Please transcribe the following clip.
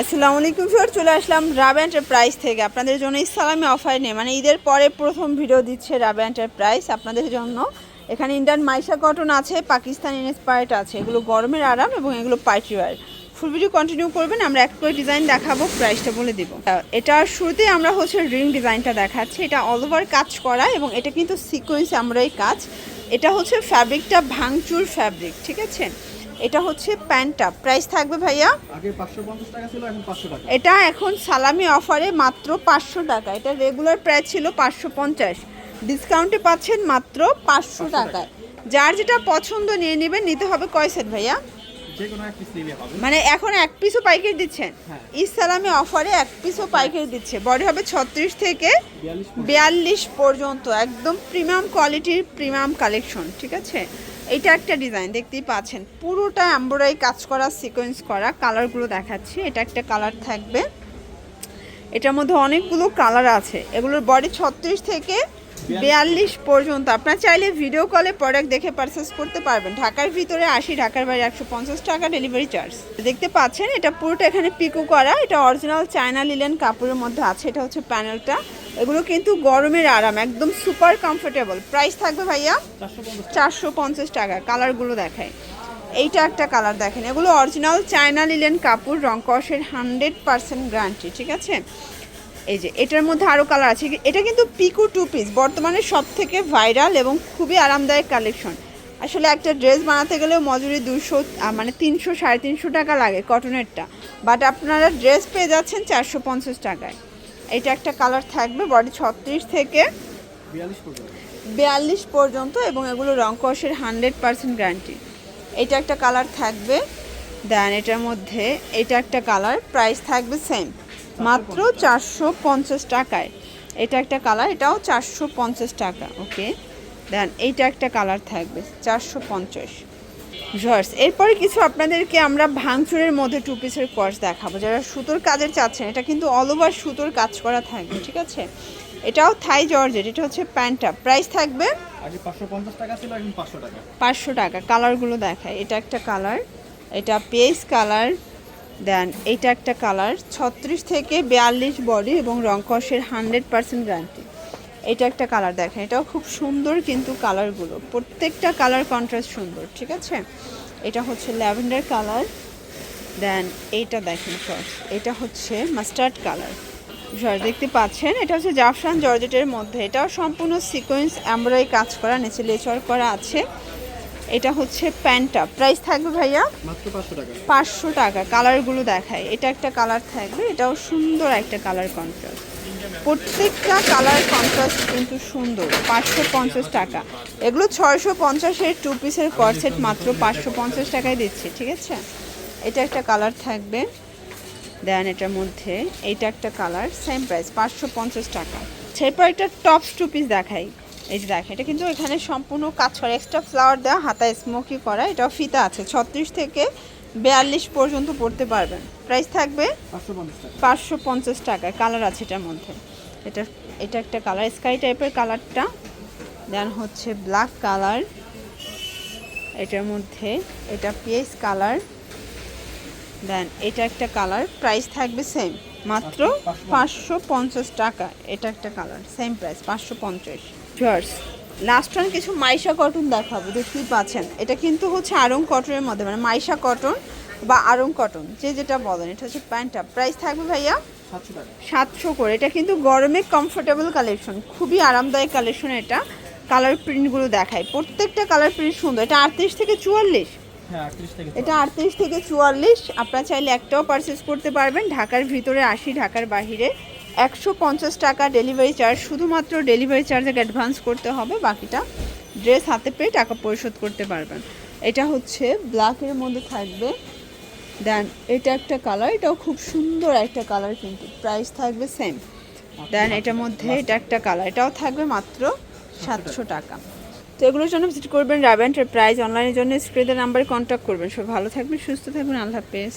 আসসালামু আলাইকুম ভিউয়ার, চলে আসলাম রাবে এন্টারপ্রাইজ থেকে আপনাদের জন্য ইসলামি অফার নিয়ে। মানে ঈদের পরে প্রথম ভিডিও দিচ্ছে রাবে এন্টারপ্রাইজ আপনাদের জন্য। এখানে ইন্ডিয়ান মাইশা কটন আছে, পাকিস্তান ইনস্পায়ার্ড আছে, এগুলো গরমের আরাম এবং এগুলো party wear. Full video continue করবেন, আমরা এক করে ডিজাইন দেখাবো, প্রাইসটা বলে দিব। এটার শুরুতে আমরা হচ্ছে রিং ডিজাইনটা দেখাচ্ছি। এটা অল ওভার কাজ করা এবং এটা কিন্তু সিকোয়েন্স আমরা এই কাজ। এটা হচ্ছে ফ্যাব্রিকটা ভাঙচুর ফ্যাব্রিক, ঠিক আছে। এটা হচ্ছে প্যান্টটা, প্রাইস থাকবে ভাইয়া আগে 550 টাকা ছিল, এখন 500 টাকা। এটা এখন সালামি অফারে মাত্র 500 টাকা। এটা রেগুলার প্রাইস ছিল 550, ডিসকাউন্টে পাচ্ছেন মাত্র 500 টাকায়। যার যেটা পছন্দ নিয়ে নেবেন। নিতে হবে কয় সেট ভাইয়া? যে কোনো এক পিস নিলে হবে। মানে এখন এক পিসও পাইকারি দিচ্ছেন? হ্যাঁ। ঈদ সালামি অফারে এক পিসও পাইকারি দিচ্ছে। বডি হবে 36 থেকে 42 পর্যন্ত, একদম প্রিমিয়াম কোয়ালিটির প্রিমিয়াম কালেকশন, ঠিক আছে। এটা একটা ডিজাইন দেখতেই পাচ্ছেন, পুরোটা এমব্রয়ডারি কাজ করা, সিকোয়েন্স করা। কালারগুলো দেখাচ্ছি। এটা একটা কালার থাকবে, এটার মধ্যে অনেকগুলো কালার আছে। এগুলোর বডি 36 থেকে 42 পর্যন্ত। আপনার চাইলে ভিডিও কলে প্রোডাক্ট দেখে পারচেস করতে পারবেন। ঢাকার ভিতরে 80, ঢাকার বাইরে 150 টাকা ডেলিভারি চার্জ। দেখতে পাচ্ছেন এটা পুরোটা এখানে পিকো করা। এটা অরিজিনাল চায়না লিলেন কাপড়ের মধ্যে আছে। এটা হচ্ছে প্যানেলটা। এগুলো কিন্তু গরমের আরাম, একদম সুপার কমফোর্টেবল। প্রাইস থাকবে ভাইয়া 450 টাকা। কালারগুলো দেখায়। এইটা একটা কালার দেখেন, এগুলো অরিজিনাল চায়না লিলেন কাপড়, রং কষের 100% গ্যারান্টি, ঠিক আছে। এই যে এটার মধ্যে আরও কালার আছে। এটা কিন্তু পিকো টু পিস, বর্তমানে সব থেকে ভাইরাল এবং খুবই আরামদায়ক কালেকশন। আসলে একটা ড্রেস বানাতে গেলেও মজুরি 200 মানে 300 350 টাকা লাগে কটনেরটা, বাট আপনারা ড্রেস পেয়ে যাচ্ছেন 450 টাকায়। এটা একটা কালার থাকবে, বডি 36 থেকে 42 পর্যন্ত এবং এগুলো রং কষের 100% গ্যারান্টি। এটা একটা কালার থাকবে। দেন এটার মধ্যে এটা একটা কালার, প্রাইস থাকবে সেম, মাত্র 450 টাকায়। এটা একটা কালার, এটাও 450 টাকা। ওকে, দেন এইটা একটা কালার থাকবে 450 জর্স। এরপরে কিছু আপনাদেরকে আমরা ভাঙচুরের মধ্যে টু পিসের কোর্স দেখাবো। যারা সুতোর কাজের চাচ্ছেন, এটা কিন্তু অল ওভার সুতোর কাজ করা থাকবে, ঠিক আছে। এটাও থাই জর্জেট। এটা হচ্ছে প্যান্টটা, প্রাইস থাকবে আগে 550 টাকা ছিল, এখন 500 টাকা। 500 টাকা। কালারগুলো দেখায়। এটা একটা কালার, এটা পেস কালার। দেন এইটা একটা কালার, 36 থেকে 42 বডি এবং রং কষের 100% গ্যারান্টি। এটা একটা কালার দেখেন, এটাও খুব সুন্দর, কিন্তু কালারগুলো প্রত্যেকটা কালার কন্ট্রাস্ট সুন্দর, ঠিক আছে। এটা হচ্ছে ল্যাভেন্ডার কালার। দেন এইটা দেখেন ফার্স্ট, এটা হচ্ছে মাস্টার্ড কালার। দেখতে পাচ্ছেন এটা হচ্ছে জাফরান জর্জেটের মধ্যে। এটাও সম্পূর্ণ সিকোয়েন্স এমব্রয়ডারি কাজ করা, নিচে লেচার করা আছে। এটা হচ্ছে প্যান্টটা, প্রাইস থাকবে ভাইয়া মাত্র 500 টাকা। 500 টাকা। কালারগুলো দেখায়। এটা একটা কালার থাকবে, এটাও সুন্দর একটা কালার কন্ট্রাস্ট। প্রত্যেকটা কালার কন্ট্রাস্ট কিন্তু সুন্দর। 550 টাকা। এগুলো 650-এর টু পিসের কর্সেট মাত্র 550 টাকায় দিচ্ছে, ঠিক আছে। এটা একটা কালার থাকবে। দেন এটার মধ্যে এইটা একটা কালার, সেম প্রাইস 550 টাকা। সেরপর একটা টপস টু পিস দেখাই। এই যে দেখেন, এটা কিন্তু এখানে সম্পূর্ণ কাজ করা, এক্সট্রা ফ্লাওয়ার দেওয়া, হাতায় স্মোকি করা। এটাও ফিতা আছে, 36 থেকে 42 পর্যন্ত পড়তে পারবেন। প্রাইস থাকবে 550 টাকা। কালার আছে এটার মধ্যে। এটা একটা কালার, স্কাই টাইপের কালারটা। দেন হচ্ছে ব্ল্যাক কালার। এটার মধ্যে এটা পিএস কালার। দেন এটা একটা কালার, প্রাইস থাকবে সেম, মাত্র 550 টাকা। এটা একটা কালার, সেম প্রাইস 550। জর্স লাস্ট ওয়ান কিছু মাইশা কটন দেখাবো, দেখতেই পাচ্ছেন। এটা কিন্তু হচ্ছে আরং কটনের মধ্যে, মানে মাইশা কটন বা আরং কটন, যে যেটা বলেন। এটা হচ্ছে প্যান্টটা, প্রাইস থাকবে ভাইয়া 700 করে। এটা কিন্তু গরমে কমফোর্টেবল কালেকশন, খুবই আরামদায়ক কালেকশন। এটা কালার প্রিন্টগুলো দেখায়, প্রত্যেকটা কালার প্রিন্ট সুন্দর। এটা 38 থেকে 44। এটা 38 থেকে 44। আপনারা চাইলে একটাও পারচেস করতে পারবেন। ঢাকার ভিতরে 80, ঢাকার বাহিরে 150 টাকা ডেলিভারি চার্জ। শুধুমাত্র ডেলিভারি চার্জে অ্যাডভান্স করতে হবে, বাকিটা ড্রেস হাতে পেয়ে টাকা পরিশোধ করতে পারবেন। এটা হচ্ছে ব্ল্যাকের মধ্যে থাকবে। দেন এটা একটা কালার, এটাও খুব সুন্দর একটা কালার, কিন্তু প্রাইস থাকবে সেম। দেন এটার মধ্যে এটা একটা কালার, এটাও থাকবে মাত্র 700 টাকা। তো এগুলোর জন্য ভিজিট করবেন রাবে এন্টারপ্রাইজ। অনলাইনের জন্য স্ক্রিনের নাম্বারে কন্ট্যাক্ট করবেন। সব ভালো থাকবেন, সুস্থ থাকবেন, আল্লাহ হাফেজ।